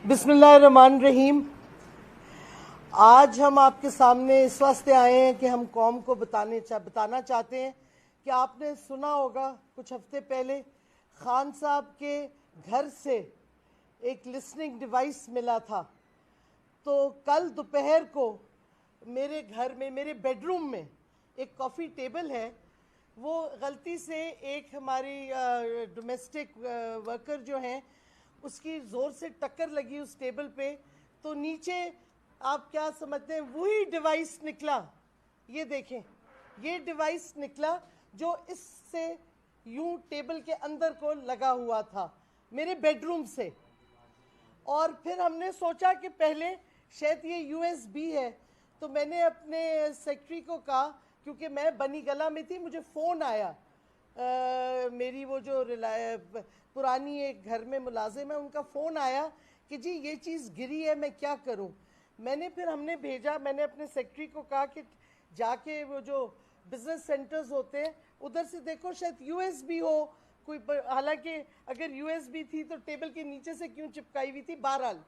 بسم اللہ الرحمن الرحیم۔ آج ہم آپ کے سامنے اس واسطے آئے ہیں کہ ہم قوم کو بتانا چاہتے ہیں کہ آپ نے سنا ہوگا کچھ ہفتے پہلے خان صاحب کے گھر سے ایک لسننگ ڈیوائس ملا تھا۔ تو کل دوپہر کو میرے گھر میں، میرے بیڈ روم میں ایک کافی ٹیبل ہے، وہ غلطی سے ایک ہماری ڈومیسٹک ورکر جو ہیں اس کی زور سے ٹکر لگی اس ٹیبل پہ، تو نیچے آپ کیا سمجھتے ہیں وہی ڈیوائس نکلا۔ یہ دیکھیں، یہ ڈیوائس نکلا جو اس سے یوں ٹیبل کے اندر کو لگا ہوا تھا میرے بیڈ روم سے۔ اور پھر ہم نے سوچا کہ پہلے شاید یہ یو ایس بی ہے، تو میں نے اپنے سیکٹری کو کہا، کیونکہ میں بنی گلا میں تھی، مجھے فون آیا، میری وہ جو پرانی ایک گھر میں ملازم ہے ان کا فون آیا کہ جی یہ چیز گری ہے، میں کیا کروں۔ ہم نے بھیجا، میں نے اپنے سیکٹری کو کہا کہ جا کے وہ جو بزنس سینٹرز ہوتے ہیں ادھر سے دیکھو شاید یو ایس بی ہو کوئی، حالانکہ اگر یو ایس بی تھی تو ٹیبل کے نیچے سے کیوں چپکائی ہوئی تھی۔ بہرحال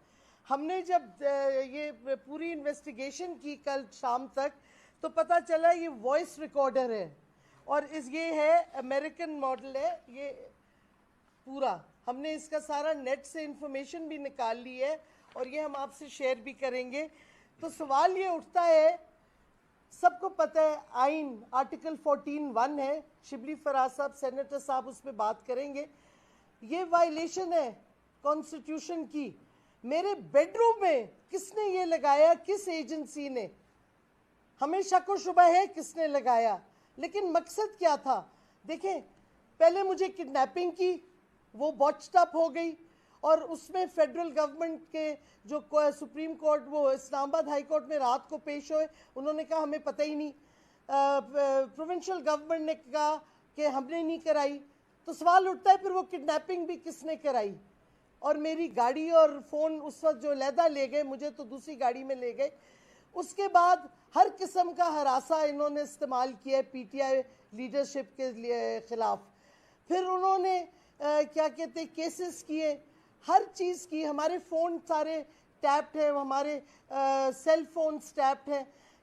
ہم نے جب یہ پوری انویسٹیگیشن کی کل شام تک، تو پتہ چلا یہ وائس ریکارڈر ہے، اور یہ ہے امریکن ماڈل ہے یہ پورا۔ ہم نے اس کا سارا نیٹ سے انفارمیشن بھی نکال لی ہے اور یہ ہم آپ سے شیئر بھی کریں گے۔ تو سوال یہ اٹھتا ہے، سب کو پتہ ہے آئین آرٹیکل 14(1) ہے، شبلی فراز صاحب سینیٹر صاحب اس پہ بات کریں گے، یہ وائلیشن ہے کانسٹیٹیوشن کی۔ میرے بیڈ روم میں کس نے یہ لگایا، کس ایجنسی نے؟ ہمیں شک و شبہ ہے کس نے لگایا، لیکن مقصد کیا تھا؟ دیکھیں، پہلے مجھے کڈنیپنگ کی، وہ باچڈ اپ ہو گئی، اور اس میں فیڈرل گورنمنٹ کے جو سپریم کورٹ، وہ اسلام آباد ہائی کورٹ میں رات کو پیش ہوئے، انہوں نے کہا ہمیں پتہ ہی نہیں، پروونشل گورنمنٹ نے کہا کہ ہم نے نہیں کرائی۔ تو سوال اٹھتا ہے پھر وہ کڈنیپنگ بھی کس نے کرائی؟ اور میری گاڑی اور فون اس وقت جو علیحدہ لے گئے، مجھے تو دوسری گاڑی میں لے گئے۔ اس کے بعد ہر قسم کا ہراساں انہوں نے استعمال کیا ہے پی ٹی آئی لیڈرشپ کے خلاف۔ پھر انہوں نے کیا کہتے ہیں کیسز کیے، ہر چیز کی، ہمارے فون سارے ٹیپڈ ہیں، ہمارے سیل فونز ٹیپڈ ہیں،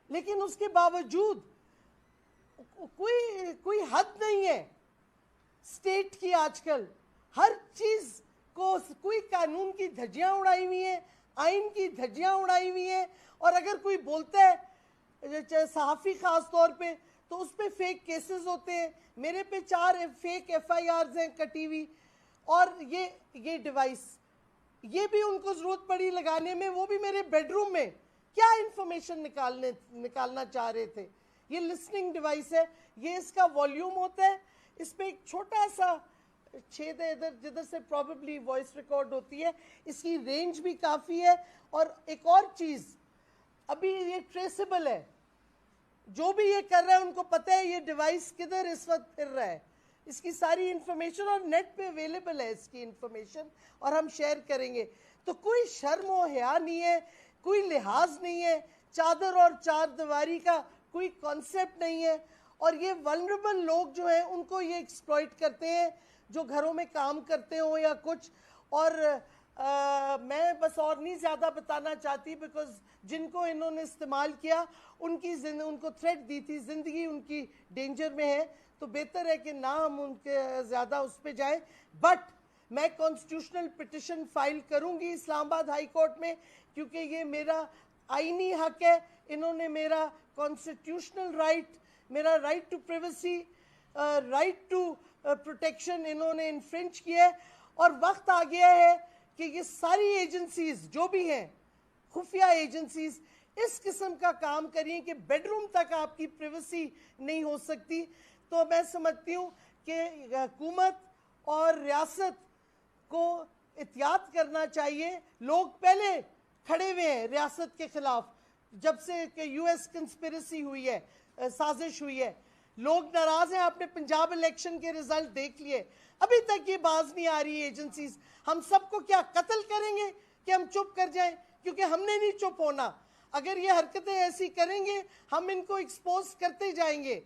لیکن اس کے باوجود کوئی حد نہیں ہے اسٹیٹ کی۔ آج کل ہر چیز کو کوئی قانون کی دھجیاں اڑائی ہوئی ہیں، آئین کی دھجیاں اڑائی ہوئی ہیں، اور اگر کوئی بولتا ہے صحافی خاص طور پہ، تو اس پہ فیک کیسز ہوتے ہیں۔ میرے پہ 4 فیک ایف آئی آرز ہیں کٹی ہوئی، اور یہ ڈیوائس، یہ بھی ان کو ضرورت پڑی لگانے میں، وہ بھی میرے بیڈ روم میں کیا انفارمیشن نکالنا چاہ رہے تھے۔ یہ لسننگ ڈیوائس ہے، یہ اس کا والیوم ہوتا ہے، اس پہ ایک چھوٹا سا چھید ہے ادھر جدھر سے پروبیبلی وائس ریکارڈ ہوتی ہے، اس کی رینج بھی کافی ہے۔ اور ایک اور چیز، ابھی یہ ٹریسیبل ہے، جو بھی یہ کر رہا ہے ان کو پتہ ہے یہ ڈیوائس کدھر اس وقت پھر رہا ہے، اس کی ساری انفارمیشن، اور نیٹ پہ اویلیبل ہے اس کی انفارمیشن، اور ہم شیئر کریں گے۔ تو کوئی شرم و حیا نہیں ہے، کوئی لحاظ نہیں ہے، چادر اور چار دیواری کا کوئی کانسیپٹ نہیں ہے، اور یہ ولنریبل لوگ جو ہیں ان کو یہ ایکسپلائٹ کرتے ہیں، جو گھروں میں کام کرتے ہوں یا کچھ۔ اور میں بس اور نہیں زیادہ بتانا چاہتی، بیکاز جن کو انہوں نے استعمال کیا ان کو تھریٹ دی تھی، زندگی ان کی ڈینجر میں ہے، تو بہتر ہے کہ نہ ہم ان کے زیادہ اس پہ جائیں۔ بٹ میں کانسٹیٹیوشنل پٹیشن فائل کروں گی اسلام آباد ہائی کورٹ میں، کیونکہ یہ میرا آئینی حق ہے۔ انہوں نے میرا کانسٹیٹیوشنل رائٹ، میرا right to privacy, right to protection انہوں نے انفرنج کیا ہے، اور وقت آ گیا ہے کہ یہ ساری ایجنسیز جو بھی ہیں، خفیہ ایجنسیز، اس قسم کا کام کریں کہ بیڈ روم تک آپ کی پریویسی نہیں ہو سکتی۔ تو میں سمجھتی ہوں کہ حکومت اور ریاست کو احتیاط کرنا چاہیے۔ لوگ پہلے کھڑے ہوئے ہیں ریاست کے خلاف، جب سے کہ یو ایس کنسپریسی ہوئی ہے، سازش ہوئی ہے، لوگ ناراض ہیں۔ آپ نے پنجاب الیکشن کے رزلٹ دیکھ لیے، ابھی تک یہ باز نہیں آ رہی ایجنسیز۔ ہم سب کو کیا قتل کریں گے کہ ہم چپ کر جائیں؟ کیونکہ ہم نے نہیں چپ ہونا۔ اگر یہ حرکتیں ایسی کریں گے ہم ان کو ایکسپوز کرتے جائیں گے۔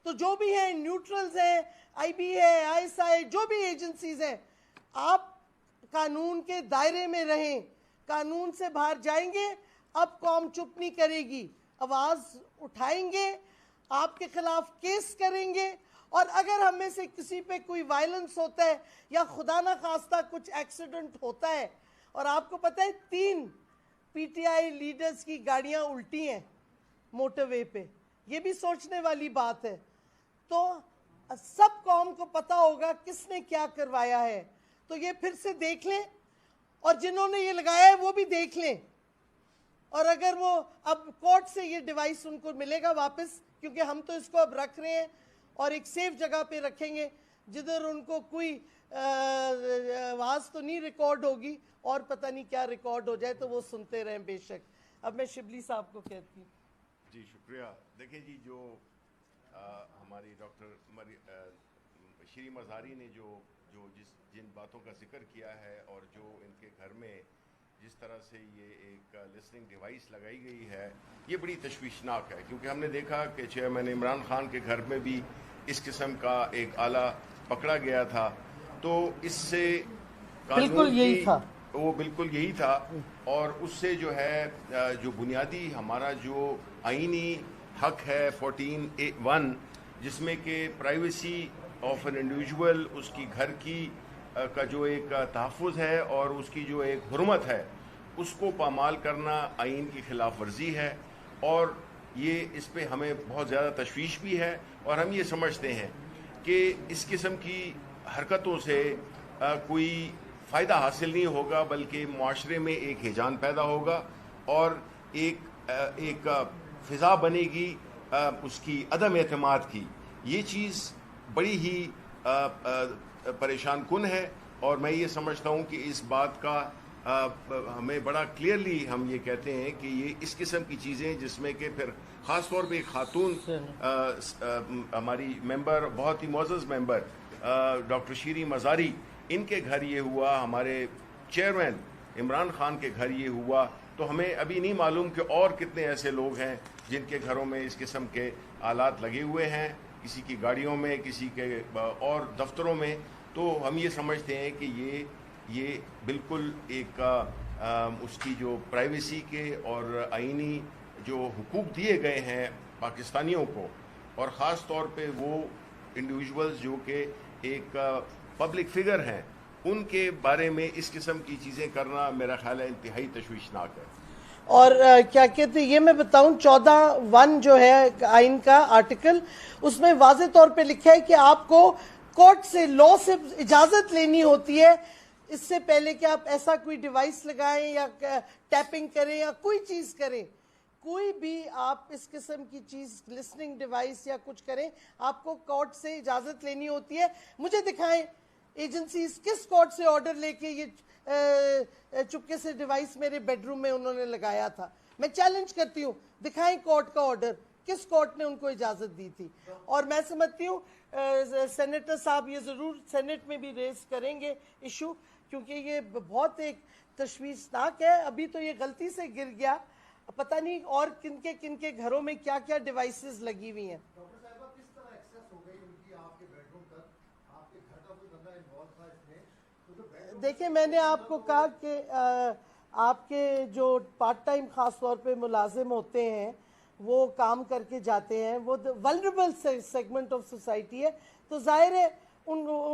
تو جو بھی ہیں، نیوٹرلز ہیں، آئی بی ہے، آئی ایس آئی، جو بھی ایجنسیز ہیں، آپ قانون کے دائرے میں رہیں۔ قانون سے باہر جائیں گے. اب قوم چپ نہیں کرے گی, آواز اٹھائیں گے, آپ کے خلاف کیس کریں گے, اور اگر ہم میں سے کسی پہ کوئی وائلنس ہوتا ہے یا خدا نہ خواستہ کچھ ایکسیڈنٹ ہوتا ہے, اور آپ کو پتہ ہے 3 پی ٹی آئی لیڈرز کی گاڑیاں الٹی ہیں موٹر وے پہ, یہ بھی سوچنے والی بات ہے. تو سب قوم کو پتہ ہوگا کس نے کیا کروایا ہے. تو یہ پھر سے دیکھ لیں, اور جنہوں نے یہ لگایا ہے وہ بھی دیکھ لیں. اور اگر وہ اب کورٹ سے یہ ڈیوائس ان کو ملے گا واپس, کیونکہ ہم تو اس کو اب رکھ رہے ہیں اور ایک سیف جگہ پہ رکھیں گے جدھر ان کو کوئی آواز تو نہیں ریکارڈ ہوگی, اور پتہ نہیں کیا ریکارڈ ہو جائے تو وہ سنتے رہیں بے شک. اب میں شبلی صاحب کو کہتی ہوں. جی شکریہ. دیکھیں جی, جو ہماری ڈاکٹر شیریں مزاری نے جو جن باتوں کا ذکر کیا ہے, اور جو ان کے گھر میں جس طرح سے یہ ایک لسننگ ڈیوائس لگائی گئی ہے, یہ بڑی تشویشناک ہے. کیونکہ ہم نے دیکھا کہ چیئرمین عمران خان کے گھر میں بھی اس قسم کا ایک آلہ پکڑا گیا تھا. تو اس سے بالکل یہی تھا, وہ بالکل یہی تھا, اور اس سے جو ہے جو بنیادی ہمارا جو آئینی حق ہے 14(1) جس میں کہ پرائیویسی آف این انڈیویجول, اس کی گھر کی کا جو ایک تحفظ ہے اور اس کی جو ایک حرمت ہے, اس کو پامال کرنا آئین کی خلاف ورزی ہے. اور یہ اس پہ ہمیں بہت زیادہ تشویش بھی ہے, اور ہم یہ سمجھتے ہیں کہ اس قسم کی حرکتوں سے کوئی فائدہ حاصل نہیں ہوگا, بلکہ معاشرے میں ایک ہیجان پیدا ہوگا اور ایک فضا بنے گی اس کی عدم اعتماد کی. یہ چیز بڑی ہی پریشان کن ہے, اور میں یہ سمجھتا ہوں کہ اس بات کا ہمیں بڑا کلیئرلی ہم یہ کہتے ہیں کہ یہ اس قسم کی چیزیں, جس میں کہ پھر خاص طور پہ ایک خاتون ہماری ممبر, بہت ہی معزز ممبر ڈاکٹر شیریں مزاری, ان کے گھر یہ ہوا, ہمارے چیئرمین عمران خان کے گھر یہ ہوا, تو ہمیں ابھی نہیں معلوم کہ اور کتنے ایسے لوگ ہیں جن کے گھروں میں اس قسم کے آلات لگے ہوئے ہیں, کسی کی گاڑیوں میں, کسی کے اور دفتروں میں. تو ہم یہ سمجھتے ہیں کہ یہ بالکل ایک اس کی جو پرائیویسی کے اور آئینی جو حقوق دیے گئے ہیں پاکستانیوں کو, اور خاص طور پہ وہ انڈیویجولز جو کہ ایک پبلک فگر ہیں, ان کے بارے میں اس قسم کی چیزیں کرنا میرا خیال ہے انتہائی تشویشناک ہے. اور کیا کہتے ہیں, یہ میں بتاؤں 14(1) جو ہے آئین کا آرٹیکل, اس میں واضح طور پہ لکھا ہے کہ آپ کو کورٹ سے, لا سے اجازت لینی ہوتی ہے اس سے پہلے کہ آپ ایسا کوئی ڈیوائس لگائیں یا ٹیپنگ کریں یا کوئی چیز کریں. کوئی بھی آپ اس قسم کی چیز لسننگ ڈیوائس یا کچھ کریں, آپ کو کورٹ سے اجازت لینی ہوتی ہے. مجھے دکھائیں ایجنسیز کس کورٹ سے آرڈر لے کے یہ چپکے سے ڈیوائس میرے بیڈ روم میں انہوں نے لگایا تھا. میں چیلنج کرتی ہوں, دکھائیں کورٹ کا آرڈر, کس کورٹ نے ان کو اجازت دی تھی. اور میں سمجھتی ہوں سینیٹر صاحب یہ ضرور سینٹ میں بھی ریز کریں گے ایشو, کیونکہ یہ بہت ایک تشویشناک ہے. ابھی تو یہ غلطی سے گر گیا, پتہ نہیں اور کن کے گھروں میں کیا کیا ڈیوائسز لگی ہوئی ہیں. دیکھیں, میں نے آپ کو کہا کہ آپ کے جو پارٹ ٹائم خاص طور پہ ملازم ہوتے ہیں وہ کام کر کے جاتے ہیں, وہ ولنریبل سیگمنٹ آف سوسائٹی ہے. تو ظاہر ہے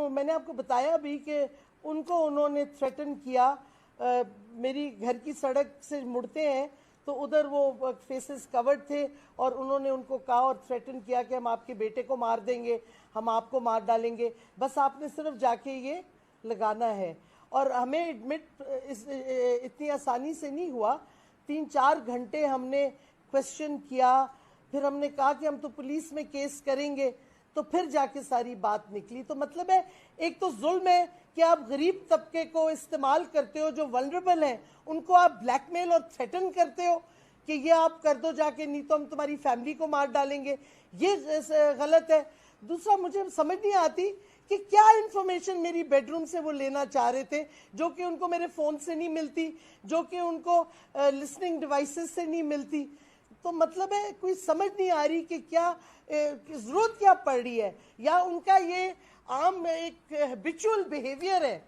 میں نے آپ کو بتایا بھی کہ ان کو انہوں نے تھریٹن کیا. میری گھر کی سڑک سے مڑتے ہیں تو ادھر وہ فیسز کورڈ تھے, اور انہوں نے ان کو کہا اور تھریٹن کیا کہ ہم آپ کے بیٹے کو مار دیں گے, ہم آپ کو مار ڈالیں گے, بس آپ نے صرف جا کے یہ لگانا ہے. اور ہمیں ایڈمٹ اتنی آسانی سے نہیں ہوا, 3-4 گھنٹے ہم نے کوشچن کیا, پھر ہم نے کہا کہ ہم تو پولیس میں کیس کریں گے, تو پھر جا کے ساری بات نکلی. تو مطلب ہے ایک تو ظلم ہے کہ آپ غریب طبقے کو استعمال کرتے ہو, جو ولنریبل ہیں ان کو آپ بلیک میل اور تھریٹن کرتے ہو کہ یہ آپ کر دو جا کے, نہیں تو ہم تمہاری فیملی کو مار ڈالیں گے. یہ غلط ہے. دوسرا, مجھے سمجھ نہیں آتی کہ کیا انفارمیشن میری بیڈ روم سے وہ لینا چاہ رہے تھے جو کہ ان کو میرے فون سے نہیں ملتی, جو کہ ان کو لسننگ ڈیوائسز سے نہیں ملتی. تو مطلب ہے کوئی سمجھ نہیں آ رہی کہ کیا ضرورت کیا پڑ رہی ہے, یا ان کا یہ عام ایک ہیبیچول بیہیویئر ہے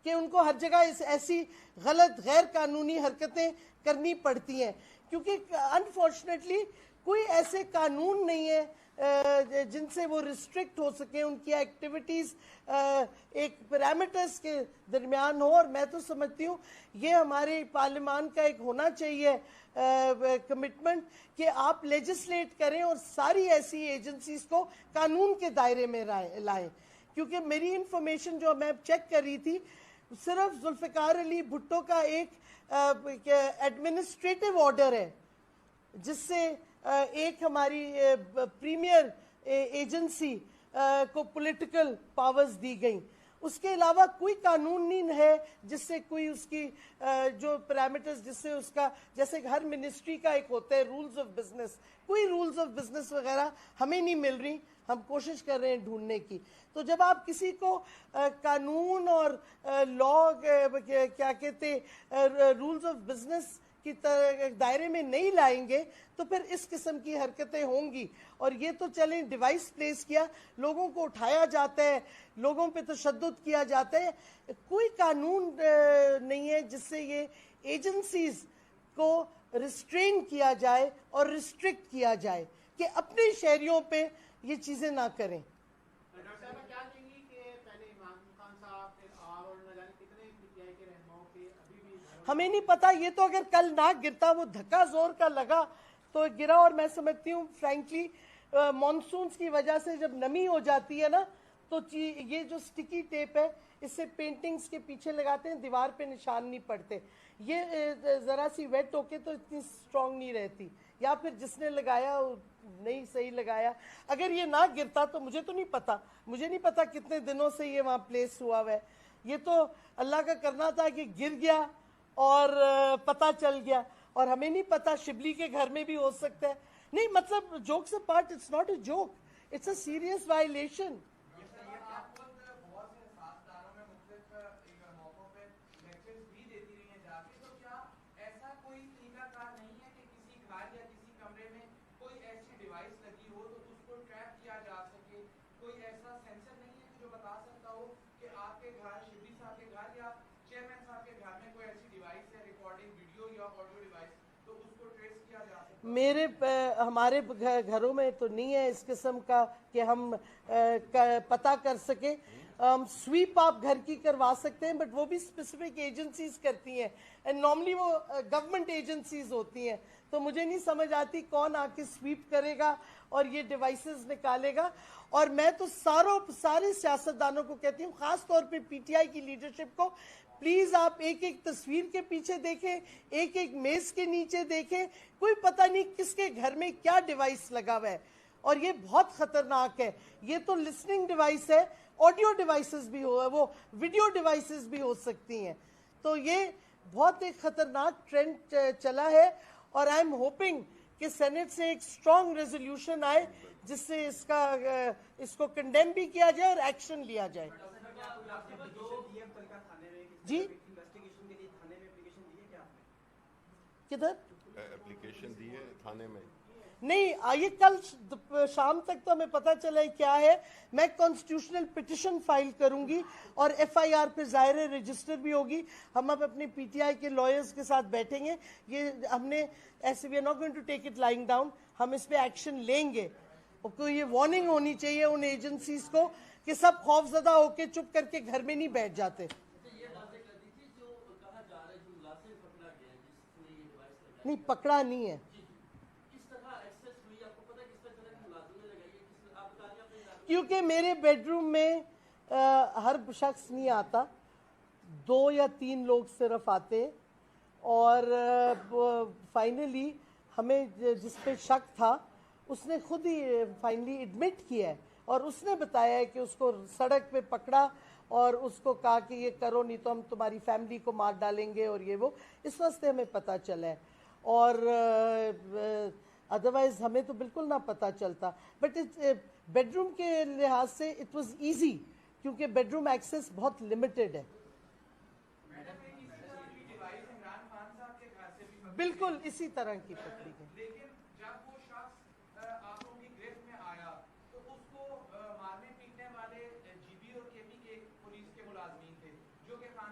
کہ ان کو ہر جگہ ایسی غلط غیر قانونی حرکتیں کرنی پڑتی ہیں، کیونکہ انفارچونیٹلی کوئی ایسے قانون نہیں ہے جن سے وہ ریسٹرکٹ ہو سکیں، ان کی ایکٹیویٹیز ایک پیرامیٹرز کے درمیان ہو. اور میں تو سمجھتی ہوں یہ ہمارے پارلیمان کا ایک ہونا چاہیے کمٹمنٹ کہ آپ لیجسلیٹ کریں اور ساری ایسی ایجنسیز کو قانون کے دائرے میں لائیں. کیونکہ میری انفارمیشن جو میں چیک کر رہی تھی، صرف ذوالفقار علی بھٹو کا ایک ایڈمنسٹریٹو آرڈر ہے جس سے ایک ہماری پریمیئر ایجنسی کو پولیٹیکل پاورز دی گئیں. اس کے علاوہ کوئی قانون نہیں ہے جس سے کوئی اس کی جو پیرامیٹرز، جس سے اس کا، جیسے ہر منسٹری کا ایک ہوتا ہے رولز آف بزنس، کوئی رولز آف بزنس وغیرہ ہمیں نہیں مل رہی. ہم کوشش کر رہے ہیں ڈھونڈنے کی. تو جب آپ کسی کو قانون اور لا کیا کہتے رولز آف بزنس کی دائرے میں نہیں لائیں گے تو پھر اس قسم کی حرکتیں ہوں گی. اور یہ تو چلیں ڈیوائس پلیس کیا، لوگوں کو اٹھایا جاتا ہے، لوگوں پہ تشدد کیا جاتا ہے. کوئی قانون نہیں ہے جس سے یہ ایجنسیز کو ریسٹرین کیا جائے اور ریسٹرکٹ کیا جائے کہ اپنے شہریوں پہ یہ چیزیں نہ کریں. ہمیں نہیں پتا، یہ تو اگر کل نہ گرتا، وہ دھکا زور کا لگا تو گرا. اور میں سمجھتی ہوں فرینکلی مانسونز کی وجہ سے جب نمی ہو جاتی ہے نا تو یہ جو سٹکی ٹیپ ہے اس سے پینٹنگز کے پیچھے لگاتے ہیں، دیوار پہ نشان نہیں پڑتے. یہ ذرا سی ویٹ ہو کے تو اتنی سٹرونگ نہیں رہتی، یا پھر جس نے لگایا نہیں صحیح لگایا. اگر یہ نہ گرتا تو مجھے تو نہیں پتا، مجھے نہیں پتا کتنے دنوں سے یہ وہاں پلیس ہوا ہوا ہے. یہ تو اللہ کا کرنا تھا کہ گر گیا اور پتہ چل گیا. اور ہمیں نہیں پتا شبلی کے گھر میں بھی ہو سکتا ہے. نہیں مطلب jokes apart, it's not a joke, it's a serious violation. ہمارے گھروں میں تو نہیں ہے اس قسم کا کہ ہم پتہ کر سکیں. سویپ آپ گھر کی کروا سکتے ہیں، بٹ وہ بھی اسپیسیفک ایجنسیز کرتی ہیں، اینڈ نارملی وہ گورنمنٹ ایجنسیز ہوتی ہیں. تو مجھے نہیں سمجھ آتی کون آ کے سویپ کرے گا اور یہ ڈیوائسز نکالے گا. اور میں تو سارے سیاستدانوں کو کہتی ہوں، خاص طور پہ پی ٹی آئی کی لیڈرشپ کو، پلیز آپ ایک ایک تصویر کے پیچھے دیکھیں، ایک ایک میز کے نیچے دیکھیں. کوئی پتہ نہیں کس کے گھر میں کیا ڈیوائس لگا ہوا ہے، اور یہ بہت خطرناک ہے. یہ تو لسننگ ڈیوائس ہے، آڈیو ڈیوائسز بھی وہ ویڈیو ڈیوائسز بھی ہو سکتی ہیں. تو یہ بہت ایک خطرناک ٹرینڈ چلا ہے. اور آئی ایم ہوپنگ کہ سینٹ سے ایک اسٹرانگ ریزولوشن آئے جس سے اس کو کنڈیم بھی کیا جائے اور ایکشن لیا جائے. جی کدھر اپلیکیشن دی ہے تھانے میں؟ نہیں، آئیے کل شام تک تو ہمیں پتہ چلے کیا ہے. میں کانسٹیٹیوشنل پٹیشن فائل کروں گی اور ایف آئی آر پہ ظاہر رجسٹر بھی ہوگی. ہم اب اپنے پی ٹی آئی کے لائرز کے ساتھ بیٹھیں گے. یہ ہم نے ایسے we are not going to take it lying down, ہم اس پہ ایکشن لیں گے. اور کوئی یہ وارننگ ہونی چاہیے ان ایجنسیز کو کہ سب خوف زدہ ہو کے چپ کر کے گھر میں نہیں بیٹھ جاتے. نہیں پکڑا نہیں ہے. کیونکہ میرے بیڈ روم میں ہر شخص نہیں آتا، 2 یا 3 لوگ صرف آتے ہیں. اور فائنلی ہمیں جس پہ شک تھا اس نے خود ہی فائنلی ایڈمٹ کیا ہے، اور اس نے بتایا ہے کہ اس کو سڑک پہ پکڑا اور اس کو کہا کہ یہ کرو نہیں تو ہم تمہاری فیملی کو مار ڈالیں گے اور یہ وہ. اس واسطے ہمیں پتہ چلا ہے، اور ادروائز ہمیں تو بالکل نہ پتہ چلتا. بٹ بیڈ روم کے لحاظ سے اٹ واز ایزی کیونکہ بیڈ روم ایکسیس بہت لمیٹڈ ہے. بالکل اسی طرح کی پکڑی گئی. لیکن جب وہ شخص آپ لوگوں کی گرفت میں آیا تو اس کو مارنے پیٹنے والے جی بی اور کے پی کے پولیس کے ملازمین تھے جو کہ خان